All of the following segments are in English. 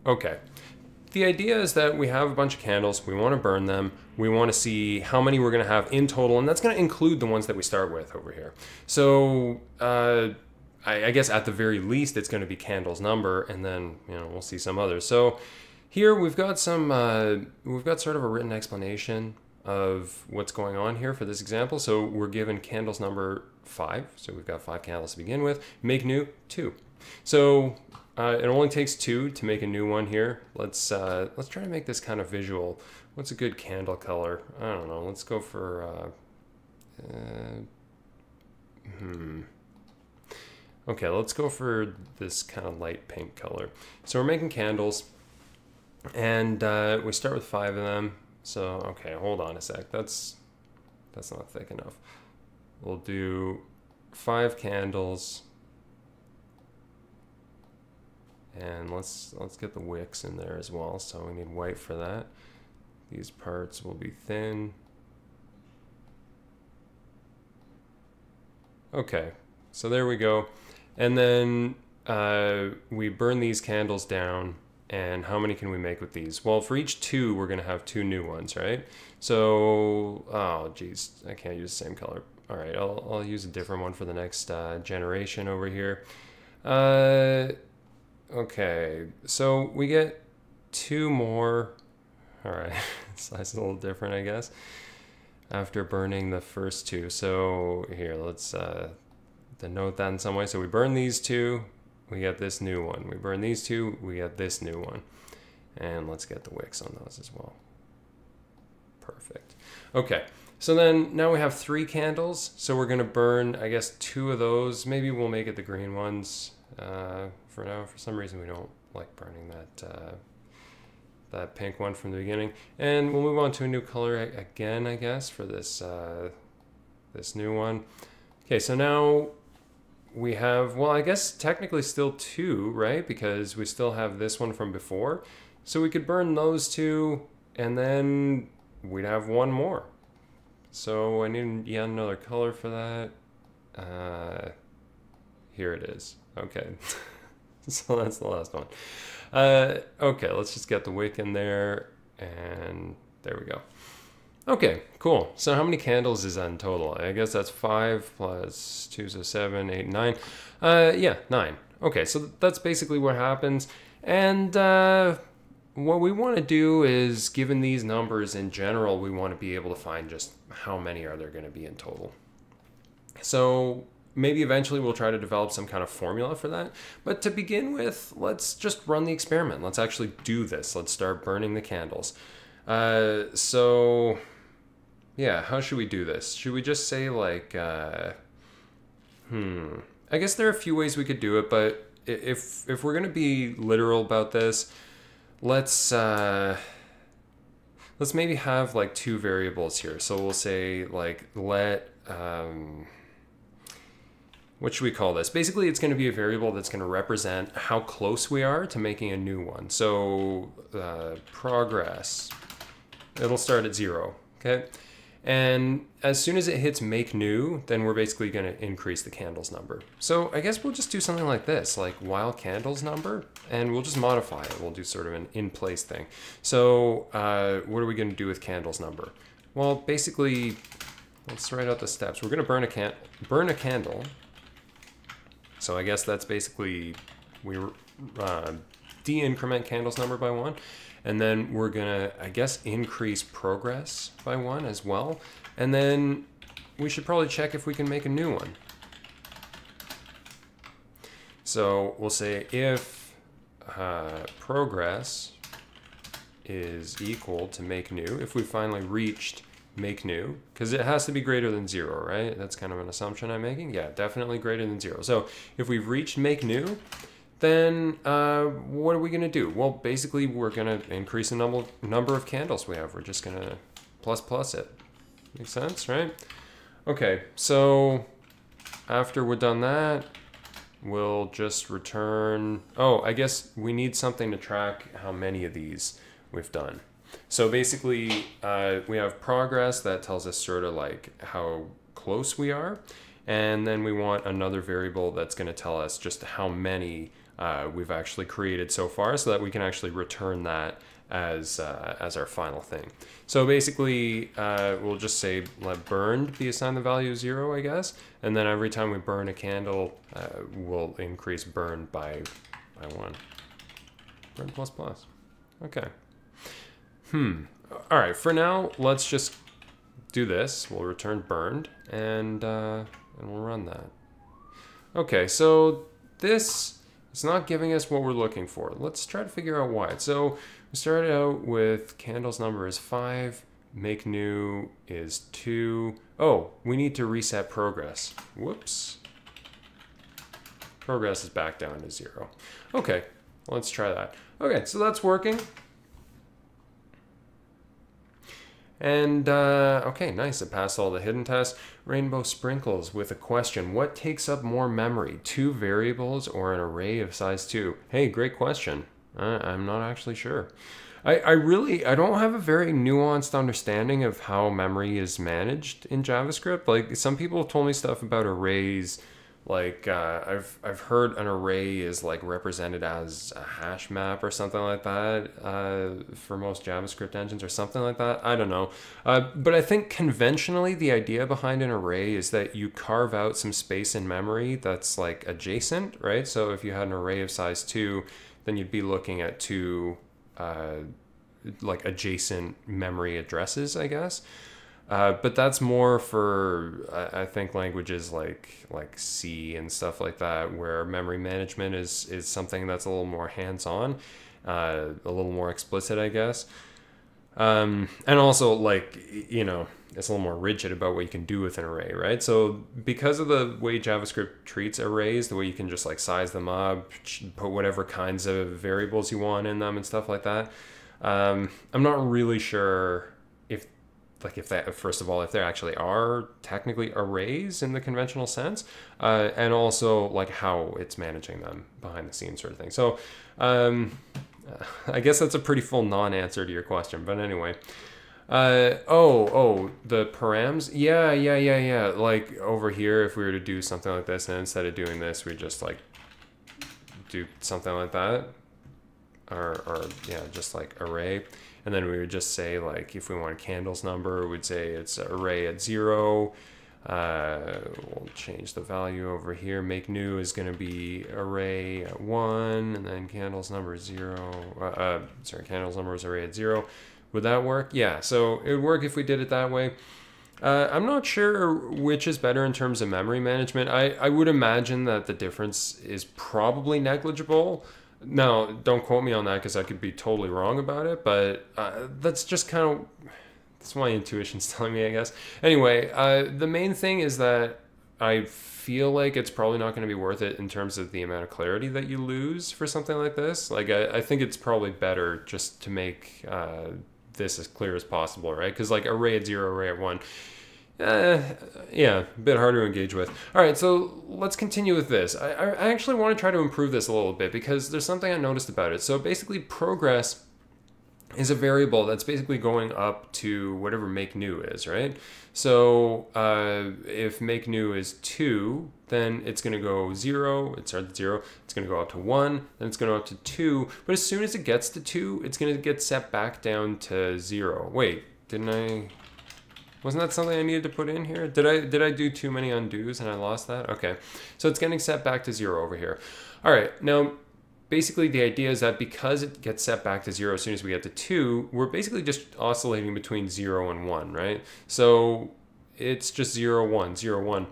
Okay. The idea is that we have a bunch of candles, we want to burn them, we want to see how many we're going to have in total, and that's going to include the ones that we start with over here. So I guess at the very least it's going to be candles number, and then we'll see some others. So here we've got we've got sort of a written explanation of what's going on here for this example. So we're given candles number 5, so we've got 5 candles to begin with. Make new 2. So it only takes 2 to make a new one here. Let's try to make this kind of visual. What's a good candle color? I don't know. Let's go for okay, let's go for this kind of light pink color. So we're making candles, and we start with 5 of them. So okay, hold on a sec. That's not thick enough. We'll do 5 candles. And let's get the wicks in there as well. So we need white for that. These parts will be thin. Okay, so there we go. And then we burn these candles down. And how many can we make with these? Well, for each 2, we're gonna have 2 new ones, right? So, oh geez, I can't use the same color. All right, I'll use a different one for the next generation over here. Okay, so we get 2 more. All right, size a little different, I guess, after burning the first 2. So here, let's denote that in some way. So we burn these 2, we get this new one. We burn these 2, we get this new one. And let's get the wicks on those as well. Perfect. Okay, so then now we have 3 candles. So we're gonna burn, I guess, 2 of those. Maybe we'll make it the green ones. For now, for some reason we don't like burning that pink one from the beginning, and we'll move on to a new color again, I guess, for this this new one. Okay, so now we have, well, I guess technically still 2, right? Because we still have this one from before, so we could burn those 2, and then we'd have 1 more. So I need yet another color for that. Here it is. Okay. So that's the last one. Okay, let's just get the wick in there, and there we go. Okay, cool. So how many candles is that in total? I guess that's 5 plus 2, so 7, 8, 9. Yeah, 9. Okay, so that's basically what happens. And what we want to do is, given these numbers in general, we want to be able to find just how many are there going to be in total. So maybe eventually we'll try to develop some kind of formula for that. But to begin with, let's just run the experiment. Let's actually do this. Let's start burning the candles. So yeah, how should we do this? Should we just say like, I guess there are a few ways we could do it, but if we're going to be literal about this, let's maybe have like 2 variables here. So we'll say like let, what should we call this? Basically, it's going to be a variable that's going to represent how close we are to making a new one. So progress, it'll start at 0, okay? And as soon as it hits make new, then we're basically going to increase the candles number. So I guess we'll just do something like this, like while candles number, and we'll just modify it. We'll do sort of an in-place thing. So what are we going to do with candles number? Well, basically, let's write out the steps. We're going to burn a candle. So I guess that's basically, we de-increment candles number by 1. And then we're gonna, I guess, increase progress by 1 as well. And then we should probably check if we can make a new one. So we'll say if progress is equal to make new, if we finally reached make new, because it has to be greater than 0, right? That's kind of an assumption I'm making. Yeah, definitely greater than 0. So if we've reached make new, then what are we going to do? Well, basically, we're going to increase the number of candles we have. We're just going to plus it. Makes sense, right? Okay, so after we're done that, we'll just return... Oh, I guess we need something to track how many of these we've done. So basically, we have progress that tells us sort of like how close we are. And then we want another variable that's going to tell us just how many we've actually created so far, so that we can actually return that as our final thing. So basically, we'll just say let burned be assigned the value of 0, I guess, and then every time we burn a candle, we'll increase burned by 1. Burn plus plus. Okay. All right. For now, let's just do this. We'll return burned, and we'll run that. Okay. So this is not giving us what we're looking for. Let's try to figure out why. So we started out with candles number is 5, make new is 2. Oh, we need to reset progress. Whoops. Progress is back down to 0. Okay, let's try that. Okay, so that's working. And, okay, nice. It passed all the hidden tests. Rainbow sprinkles with a question. What takes up more memory, 2 variables or an array of size 2? Hey, great question. I'm not actually sure. I don't have a very nuanced understanding of how memory is managed in JavaScript. Like, some people have told me stuff about arrays. Like, I've heard an array is like represented as a hash map or something like that for most JavaScript engines or something like that. I don't know. But I think conventionally the idea behind an array is that you carve out some space in memory that's like adjacent, right? So if you had an array of size 2, then you'd be looking at 2 like adjacent memory addresses, I guess. But that's more for, I think, languages like C and stuff like that, where memory management is something that's a little more hands-on, a little more explicit, I guess. And also, like, you know, it's a little more rigid about what you can do with an array, right? So because of the way JavaScript treats arrays, the way you can just like size them up, put whatever kinds of variables you want in them and stuff like that, I'm not really sure if that, first of all, if there actually are technically arrays in the conventional sense, and also like how it's managing them behind the scenes sort of thing. So I guess that's a pretty full non-answer to your question, but anyway. Oh, the params? Yeah. Like over here, if we were to do something like this, and instead of doing this, we just like do something like that, or yeah, just like array. And then we would just say, like, if we want a candles number, we'd say it's array at 0. We'll change the value over here. Make new is going to be array at 1, and then candles number is 0. Candles number is array at 0. Would that work? Yeah, so it would work if we did it that way. I'm not sure which is better in terms of memory management. I would imagine that the difference is probably negligible. Now, don't quote me on that because I could be totally wrong about it, but that's just kind of, that's what my intuition's telling me, I guess. Anyway, the main thing is that I feel like it's probably not going to be worth it in terms of the amount of clarity that you lose for something like this. Like, I think it's probably better just to make this as clear as possible, right? Because like array at 0, array at 1, yeah, a bit harder to engage with. All right, so let's continue with this. I actually want to try to improve this a little bit because there's something I noticed about it. So basically progress is a variable that's basically going up to whatever make new is, right? So if make new is 2, then it's going to go 0, it starts at 0, it's going to go up to 1, then it's going to go up to 2, but as soon as it gets to 2, it's going to get set back down to 0. Wait, wasn't that something I needed to put in here? Did I do too many undos and I lost that? Okay, so it's getting set back to 0 over here. All right, now basically the idea is that because it gets set back to 0 as soon as we get to 2, we're basically just oscillating between 0 and 1, right? So it's just 0, 1, 0, 1.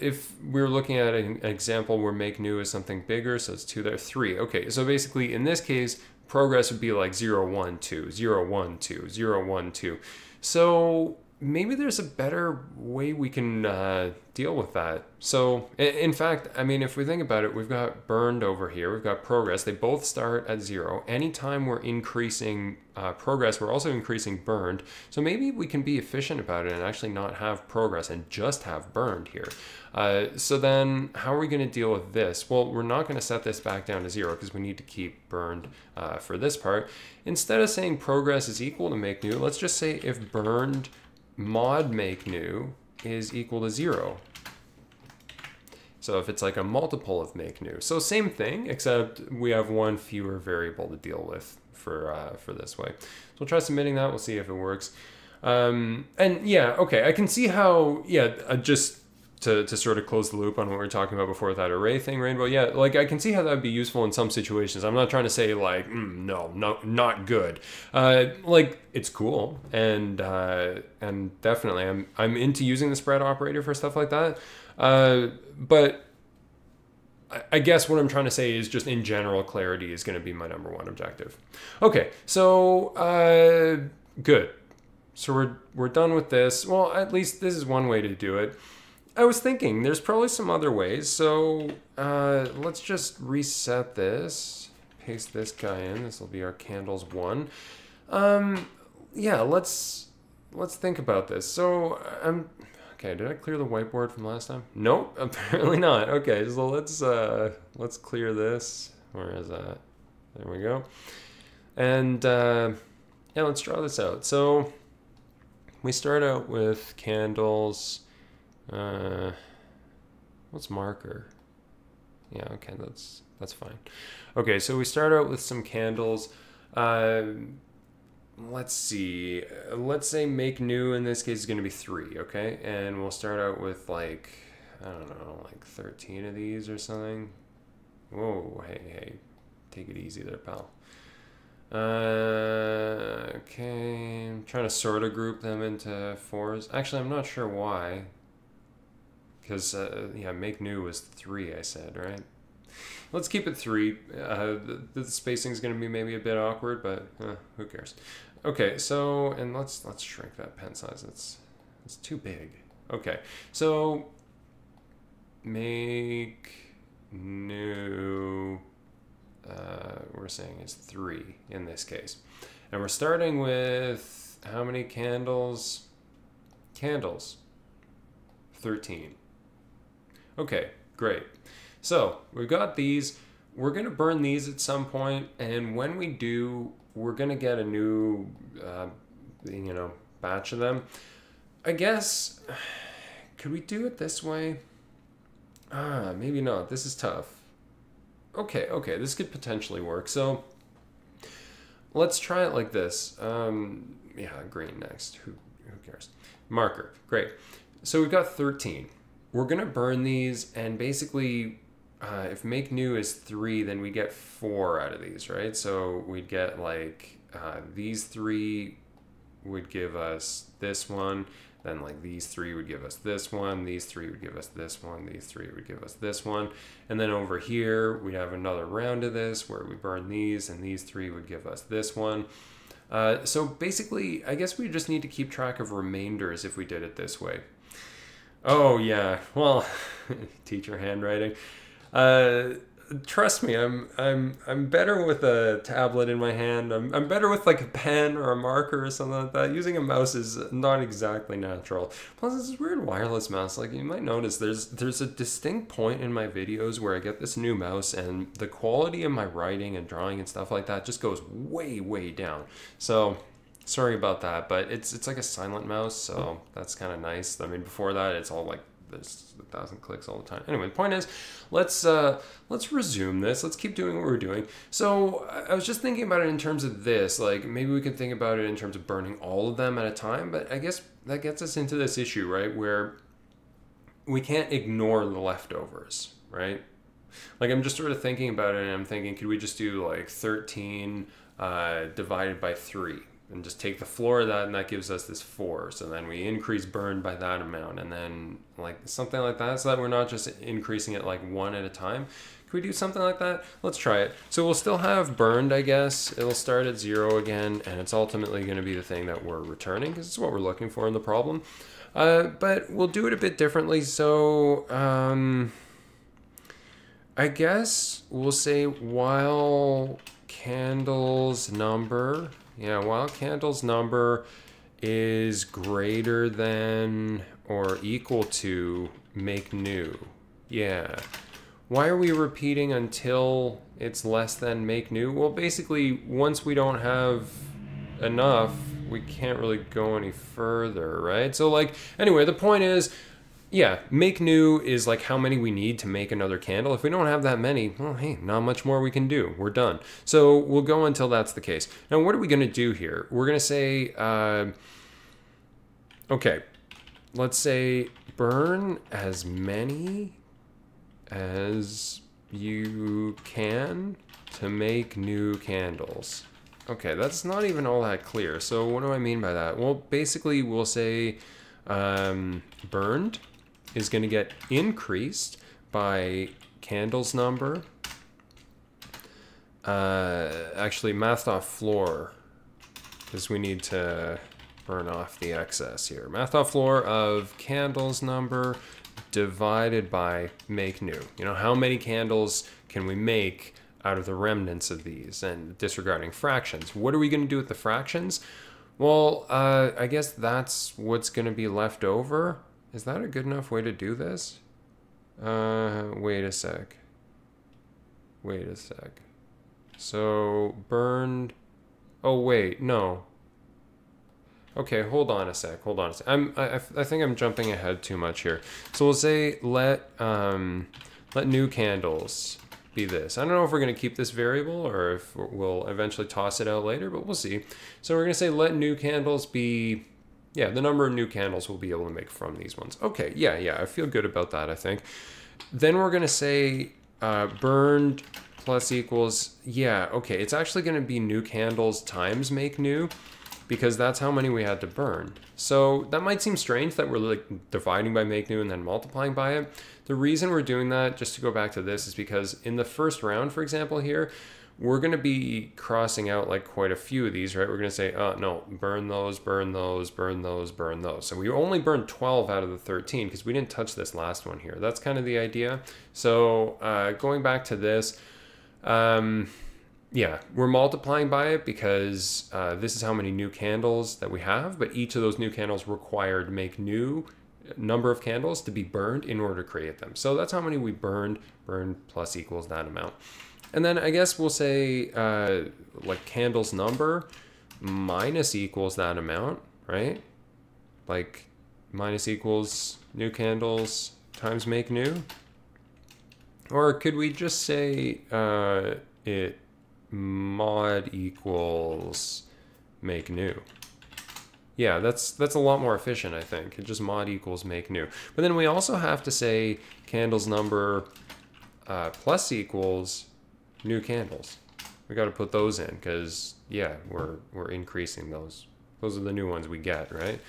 If we're looking at an example where make new is something bigger, so it's 2 there, 3. Okay, so basically in this case, progress would be like 0, 1, 2, 0, 1, 2, 0, 1, 2. So maybe there's a better way we can deal with that. So in fact, I mean, if we think about it, we've got burned over here, we've got progress. They both start at 0. Anytime we're increasing progress, we're also increasing burned. So maybe we can be efficient about it and actually not have progress and just have burned here. So then how are we going to deal with this? Well, we're not going to set this back down to 0 because we need to keep burned for this part. Instead of saying progress is equal to make new, let's just say if burned mod make new is equal to 0. So if it's like a multiple of make new. So same thing, except we have one fewer variable to deal with for this way. So we'll try submitting that. We'll see if it works. And yeah, okay, I can see how, yeah, just to sort of close the loop on what we were talking about before with that array thing, Rainbow, yeah, like I can see how that would be useful in some situations. I'm not trying to say like, no, not good. Like it's cool, and definitely I'm into using the spread operator for stuff like that. But I guess what I'm trying to say is just in general, clarity is going to be my number one objective. Okay, so good. So we're done with this. Well, at least this is one way to do it. I was thinking there's probably some other ways. So let's just reset this. Paste this guy in. This will be our candles 1. Yeah, let's think about this. So okay. Did I clear the whiteboard from last time? Nope, apparently not. Okay, so let's clear this. Where is that? There we go. And yeah, let's draw this out. So we start out with candles. What's marker? Yeah, okay, that's fine. Okay, so we start out with some candles. Let's see. Let's say make new in this case is going to be 3, okay? And we'll start out with like, I don't know, like 13 of these or something. Whoa, hey, take it easy there, pal. Okay, I'm trying to sort of group them into 4s. Actually, I'm not sure why. Because, yeah, make new was 3, I said, right? Let's keep it 3. The spacing is going to be maybe a bit awkward, but who cares? Okay, so, and let's shrink that pen size. It's too big. Okay, so make new, we're saying is 3 in this case. And we're starting with how many candles? Candles. 13. Okay, great. So we've got these. We're going to burn these at some point, and when we do, we're going to get a new, batch of them. I guess, could we do it this way? Maybe not. This is tough. Okay, this could potentially work. So let's try it like this. Yeah, green next. Who cares? Marker. Great. So we've got 13. We're going to burn these, and basically, if make new is 3, then we get 4 out of these, right? So we'd get like these 3 would give us this one, then like these 3 would give us this one, these 3 would give us this one, these 3 would give us this one, and then over here we'd have another round of this where we burn these, and these 3 would give us this one. So basically, I guess we just need to keep track of remainders if we did it this way. Oh yeah, well, teacher handwriting. Trust me, I'm better with a tablet in my hand. I'm better with like a pen or a marker or something like that. Using a mouse is not exactly natural. Plus, this is weird wireless mouse. Like you might notice, there's a distinct point in my videos where I get this new mouse, and the quality of my writing and drawing and stuff like that just goes way down. So sorry about that, but it's like a silent mouse, so that's kind of nice. I mean, before that, it's all like there's 1,000 clicks all the time. Anyway, the point is, let's resume this. Let's keep doing what we're doing. So I was just thinking about it in terms of this. Like maybe we could think about it in terms of burning all of them at a time. But I guess that gets us into this issue, right, where we can't ignore the leftovers, right? Like I'm just sort of thinking about it, and I'm thinking, could we just do like 13 divided by 3? And just take the floor of that, and that gives us this 4. So then we increase burn by that amount, and then like something like that, so that we're not just increasing it like 1 at a time. Can we do something like that? Let's try it. So we'll still have burned, I guess. It'll start at 0 again, and it's ultimately going to be the thing that we're returning, because it's what we're looking for in the problem. But we'll do it a bit differently. So I guess we'll say while candles number... Yeah, while candles number is greater than or equal to make new. Yeah. Why are we repeating until it's less than make new? Well, basically, once we don't have enough, we can't really go any further, right? So, like, anyway, the point is, yeah, make new is like how many we need to make another candle. If we don't have that many, well, hey, not much more we can do. We're done. So we'll go until that's the case. Now, what are we going to do here? We're going to say, okay, let's say burn as many as you can to make new candles. Okay, that's not even all that clear. So what do I mean by that? Well, basically we'll say burned is going to get increased by candles number. Actually, mathed off floor, because we need to burn off the excess here. Mathed off floor of candles number divided by make new. You know, how many candles can we make out of the remnants of these, and disregarding fractions. What are we going to do with the fractions? Well, I guess that's what's going to be left over. Is that a good enough way to do this? Wait a sec. Wait a sec. So, burned... Oh, wait, no. Okay, hold on a sec, hold on a sec. I think I'm jumping ahead too much here. So we'll say let new candles be this. I don't know if we're going to keep this variable or if we'll eventually toss it out later, but we'll see. So we're going to say let new candles be... Yeah, the number of new candles we'll be able to make from these ones. Okay, yeah, I feel good about that, I think. Then we're going to say burned plus equals, yeah, okay, it's actually going to be new candles times make new, because that's how many we had to burn. So that might seem strange that we're like dividing by make new and then multiplying by it. The reason we're doing that, just to go back to this, is because in the first round, for example here, we're going to be crossing out like quite a few of these, right? We're going to say, oh, no, burn those, burn those, burn those, burn those. So we only burned 12 out of the 13 because we didn't touch this last one here. That's kind of the idea. So going back to this, yeah, we're multiplying by it because this is how many new candles that we have, but each of those new candles required to make new number of candles to be burned in order to create them. So that's how many we burned plus equals that amount. And then I guess we'll say like candles number minus equals that amount, right? Like minus equals new candles times make new. Or could we just say it mod equals make new? Yeah, that's a lot more efficient, I think. It just mod equals make new. But then we also have to say candles number plus equals new candles. We got to put those in because, yeah, we're increasing those. Those are the new ones we get, right?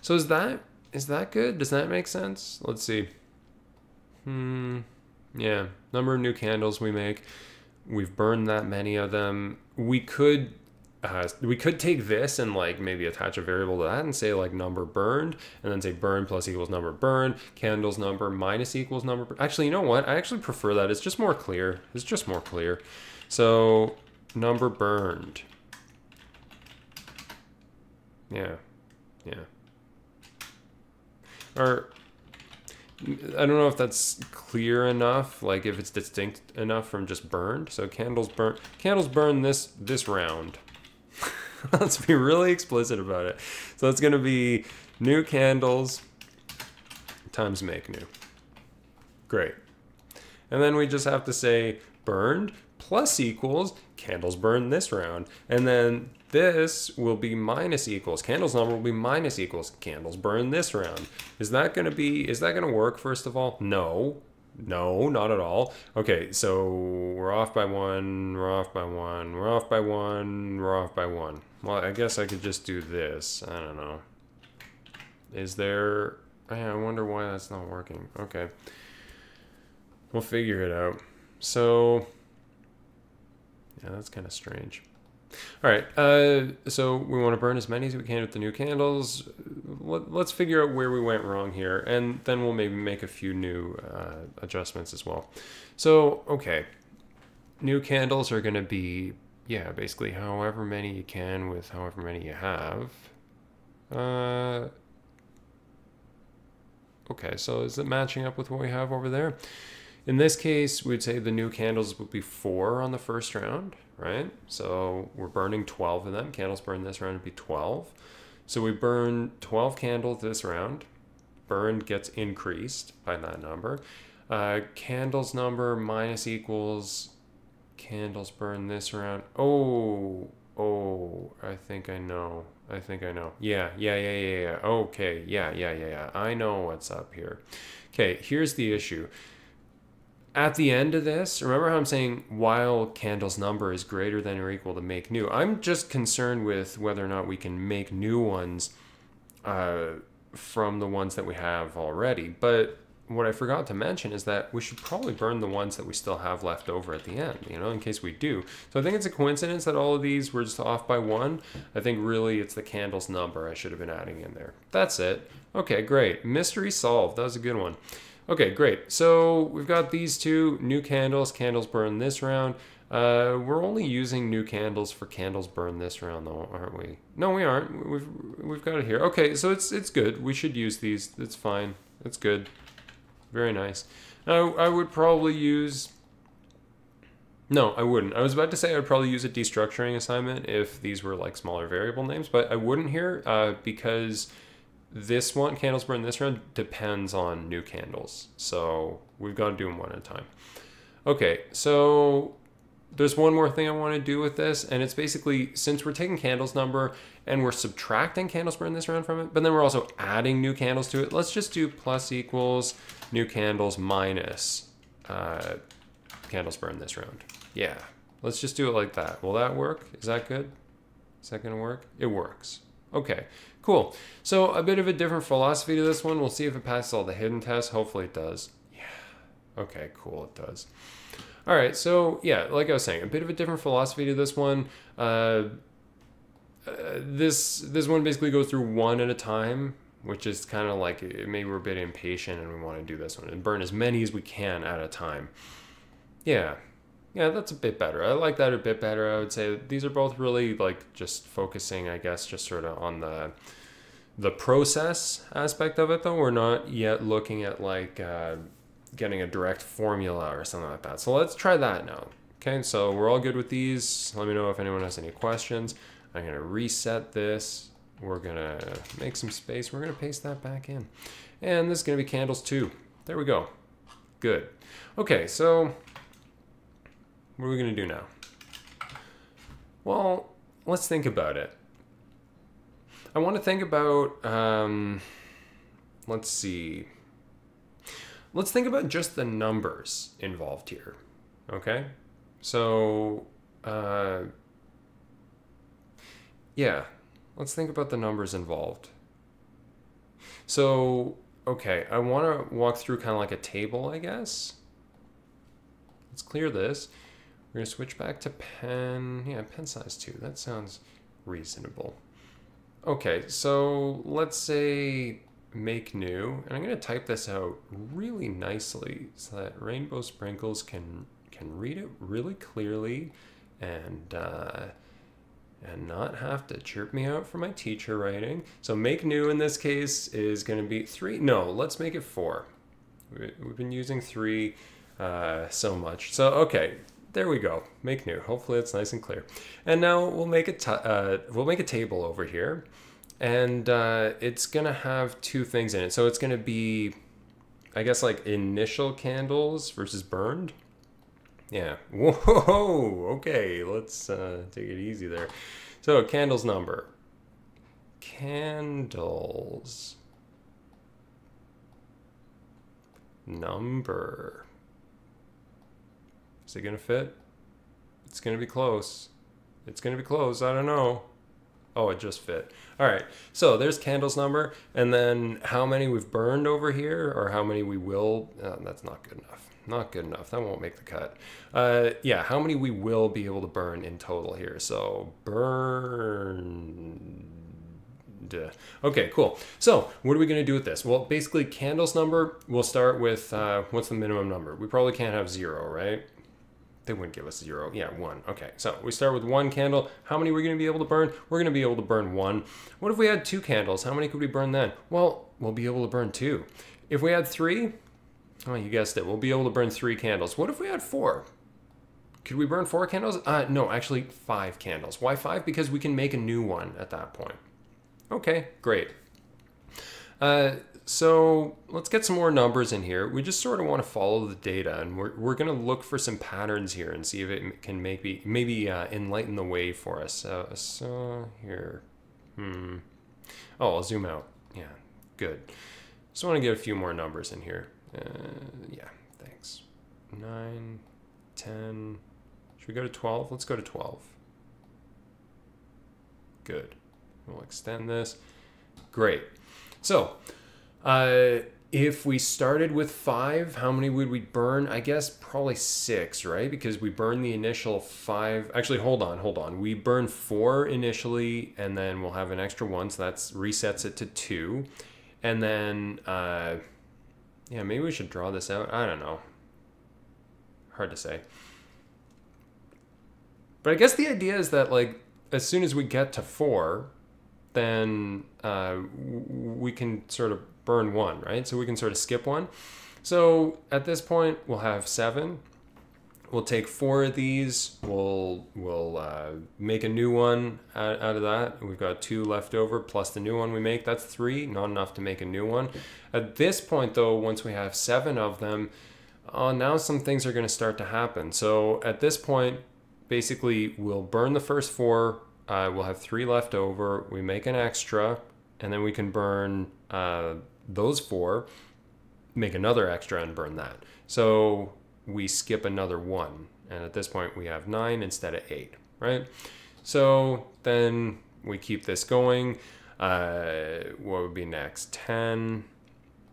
So is that good? Does that make sense? Let's see. Yeah, number of new candles we make. We've burned that many of them. We could take this and like maybe attach a variable to that and say like number burned, and then say burn plus equals number burned, candles number minus equals number. Actually, you know what? I actually prefer that. It's just more clear. It's just more clear. So number burned. Yeah. Or I don't know if that's clear enough, like if it's distinct enough from just burned. So candles burn this round. Let's be really explicit about it. So it's going to be new candles times make new. Great. And then we just have to say burned plus equals candles burn this round. And then this will be minus equals, candles number will be minus equals candles burn this round. Is that going to work, first of all? No, not at all. Okay, so we're off by one, we're off by one, we're off by one, we're off by one. Well, I guess I could just do this. I don't know. Is there... I wonder why that's not working. Okay. We'll figure it out. So... yeah, that's kind of strange. All right, so we want to burn as many as we can with the new candles. Let's figure out where we went wrong here, and then we'll maybe make a few new adjustments as well. So, okay, new candles are going to be, yeah, basically however many you can with however many you have. Okay, so is it matching up with what we have over there? In this case, we'd say the new candles would be 4 on the first round, right? So we're burning 12 of them. Candles burned this round would be 12. So we burn 12 candles this round. burned gets increased by that number. Candles number minus equals candles burned this round. Oh, I think I know. Yeah. Okay, yeah. I know what's up here. Okay, here's the issue. At the end of this, remember how I'm saying while candles number is greater than or equal to make new. I'm just concerned with whether or not we can make new ones from the ones that we have already. But what I forgot to mention is that we should probably burn the ones that we still have left over at the end, you know, in case we do. So I think it's a coincidence that all of these were just off by 1. I think really it's the candles number I should have been adding in there. That's it. Okay, great. Mystery solved. That was a good one. Okay, great. So we've got these two new candles. Candles burn this round. We're only using new candles for candles burn this round, though, aren't we? No, we aren't. We've got it here. Okay, so it's good. We should use these. It's fine. It's good. Very nice. Now, I would probably use... No, I wouldn't. I was about to say I would probably use a destructuring assignment if these were like smaller variable names, but I wouldn't here because this one, candles burn this round, depends on new candles. So we've got to do them one at a time. Okay, so there's one more thing I want to do with this, and it's basically, since we're taking candles number and we're subtracting candles burn this round from it, but then we're also adding new candles to it, let's just do plus equals new candles minus candles burn this round. Yeah, let's just do it like that. Will that work? Is that good? Is that gonna work? It works. Okay, cool. So a bit of a different philosophy to this one. We'll see if it passes all the hidden tests. Hopefully it does. Yeah, okay, cool, it does. All right, so yeah, like I was saying, a bit of a different philosophy to this one. This one basically goes through one at a time, which is kind of like, maybe we're a bit impatient and we want to do this one and burn as many as we can at a time. Yeah, that's a bit better. I like that a bit better. I would say these are both really like just focusing, I guess, just sort of on the process aspect of it, though. We're not yet looking at like getting a direct formula or something like that. So let's try that now. Okay, so we're all good with these. Let me know if anyone has any questions. I'm gonna reset this. We're gonna make some space. We're gonna paste that back in. And this is gonna be candles 2. There we go. Good. Okay, so what are we gonna do now? Well, let's think about it. I wanna think about, let's see. Let's think about just the numbers involved here, okay? So, yeah, let's think about the numbers involved. So, okay, I want to walk through kind of like a table, I guess. Let's clear this. We're going to switch back to pen. Yeah, pen size 2. That sounds reasonable. Okay, so let's say make new, and I'm going to type this out really nicely so that Rainbow Sprinkles can read it really clearly and not have to chirp me out for my teacher writing. So make new in this case is going to be 3. No, let's make it 4. We've been using 3 so much. So okay, there we go. Make new. Hopefully it's nice and clear. And now we'll make a table over here. And it's gonna have 2 things in it. So it's gonna be, I guess, like initial candles versus burned. Yeah. Whoa. Okay. Let's take it easy there. So candles number. Candles number. Is it gonna fit? It's gonna be close. It's gonna be close. I don't know. Oh, it just fit. All right, so there's candles number, and then how many we've burned over here, or how many we will, that's not good enough. Not good enough, that won't make the cut. Yeah, how many we will be able to burn in total here. So burn. Okay, cool. So what are we gonna do with this? Well, basically candles number, we'll start with, what's the minimum number? We probably can't have 0, right? They wouldn't give us 0. Yeah, 1. Okay, so we start with 1 candle. How many are we going to be able to burn? We're going to be able to burn 1. What if we had 2 candles? How many could we burn then? Well, we'll be able to burn 2. If we had 3, oh, you guessed it, we'll be able to burn 3 candles. What if we had 4? Could we burn 4 candles? No, actually 5 candles. Why 5? Because we can make a new one at that point. Okay, great. So let's get some more numbers in here. We just sort of want to follow the data, and we're going to look for some patterns here and see if it can maybe enlighten the way for us. So here, oh, I'll zoom out. Yeah, good. Just want to get a few more numbers in here. Yeah, thanks. 9, 10. Should we go to 12? Let's go to 12. Good. We'll extend this. Great. So, if we started with 5, how many would we burn? I guess probably 6, right? Because we burn the initial 5. Actually, hold on. We burn 4 initially, and then we'll have an extra 1, so that resets it to 2. And then, yeah, maybe we should draw this out. I don't know. Hard to say. But I guess the idea is that, like, as soon as we get to 4, then we can sort of burn 1, right? So we can sort of skip 1. So at this point, we'll have 7. We'll take 4 of these. We'll make a new one out of that. We've got 2 left over plus the new one we make. That's 3, not enough to make a new one. At this point, though, once we have 7 of them, now some things are going to start to happen. So at this point, basically, we'll burn the first 4. We'll have 3 left over. We make an extra, and then we can burn those 4, make another extra, and burn that. So we skip another 1, and at this point we have 9 instead of 8, right? So then we keep this going. What would be next? 10,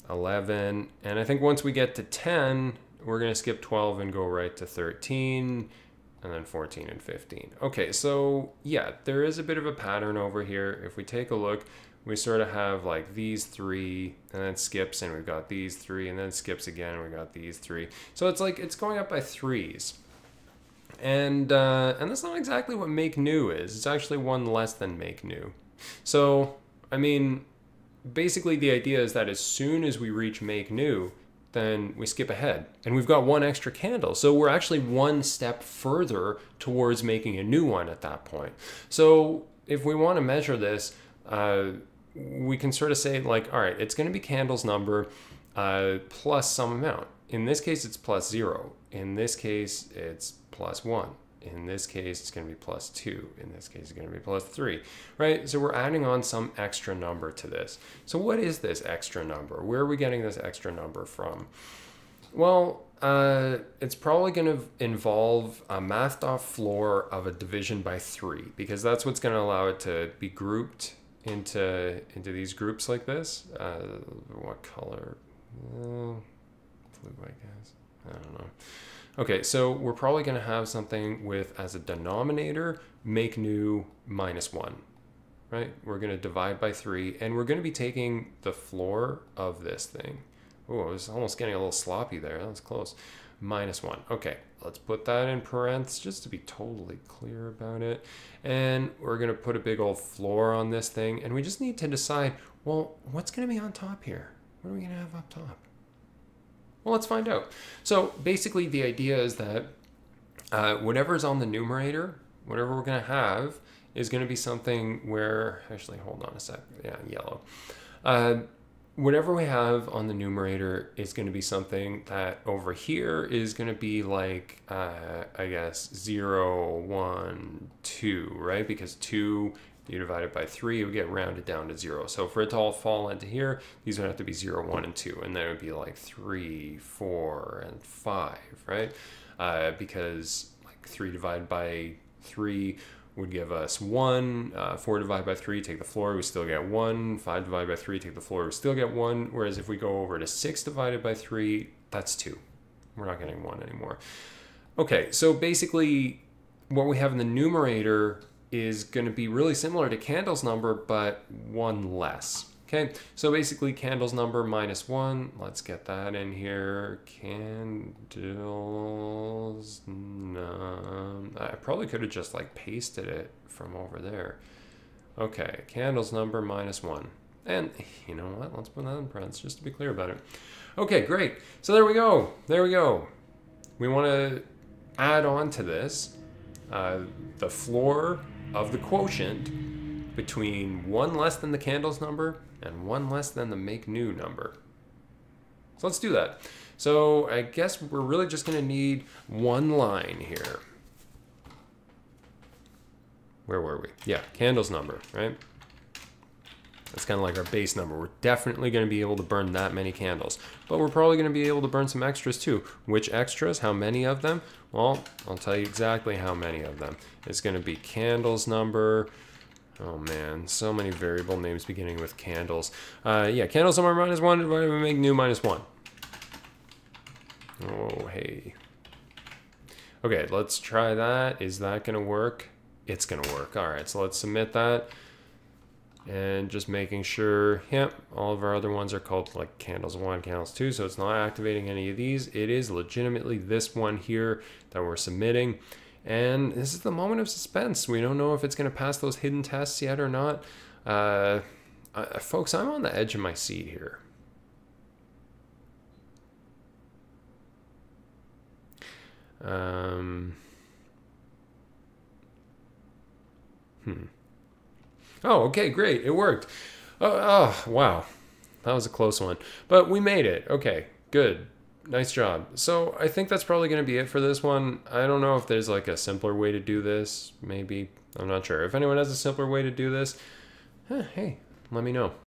11, and I think once we get to 10, we're going to skip 12 and go right to 13. And then 14 and 15. Okay, so yeah, there is a bit of a pattern over here. If we take a look, we sort of have like these 3, and then skips, and we've got these 3, and then skips again, and we got these 3. So it's like it's going up by 3s. And that's not exactly what make new is. It's actually 1 less than make new. So, I mean, basically the idea is that as soon as we reach make new, then we skip ahead, and we've got 1 extra candle. So we're actually 1 step further towards making a new one at that point. So if we want to measure this, we can sort of say like, all right, it's going to be candles number plus some amount. In this case, it's plus 0. In this case, it's plus 1. In this case, it's going to be plus 2. In this case, it's going to be plus 3, right? So we're adding on some extra number to this. So what is this extra number? Where are we getting this extra number from? Well, it's probably going to involve a mathed off floor of a division by 3, because that's what's going to allow it to be grouped into these groups like this. What color? Blue, I guess. I don't know. Okay, so we're probably going to have something with, as a denominator, make new minus 1, right? We're going to divide by 3, and we're going to be taking the floor of this thing. Oh, I was almost getting a little sloppy there. That was close. Minus 1. Okay, let's put that in parentheses just to be totally clear about it. And we're going to put a big old floor on this thing, and we just need to decide, well, what's going to be on top here? What are we going to have up top? Well, let's find out. So basically the idea is that whatever's on the numerator, whatever we're going to have, is going to be something where, actually, hold on a sec. Yeah, yellow. Whatever we have on the numerator is going to be something that over here is going to be like, I guess, 0, 1, 2, right? Because 2, you divide it by 3, it would get rounded down to 0. So for it to all fall into here, these would have to be 0, 1, and 2. And then it would be like 3, 4, and 5, right? Because like 3 divided by 3 would give us 1. 4 divided by 3, take the floor, we still get 1. 5 divided by 3, take the floor, we still get 1. Whereas if we go over to 6 divided by 3, that's 2. We're not getting 1 anymore. Okay, so basically what we have in the numerator is going to be really similar to candles number, but 1 less. Okay, so basically candles number minus 1. Let's get that in here. Candles. I probably could have just like pasted it from over there. Okay, candles number minus 1. And you know what? Let's put that in parentheses just to be clear about it. Okay, great. So there we go. There we go. We want to add on to this the floor of the quotient between one less than the candles number and one less than the make new number. So let's do that. So I guess we're really just going to need one line here. Where were we? Yeah, candles number, right? That's kind of like our base number. We're definitely going to be able to burn that many candles, but we're probably going to be able to burn some extras too. Which extras? How many of them? Well, I'll tell you exactly how many of them. It's going to be candles number. Oh man, so many variable names beginning with candles. Yeah, candles number -1 divided by make new -1. Oh, hey. Okay, let's try that. Is that going to work? It's going to work. All right, so let's submit that. And just making sure, yep, all of our other ones are called like candles 1, candles 2, so it's not activating any of these. It is legitimately this one here that we're submitting. And this is the moment of suspense. We don't know if it's going to pass those hidden tests yet or not. Folks, I'm on the edge of my seat here. Oh, okay, great. It worked. Oh, wow. That was a close one. But we made it. Okay, good. Nice job. So I think that's probably going to be it for this one. I don't know if there's like a simpler way to do this. Maybe. I'm not sure. If anyone has a simpler way to do this, hey, let me know.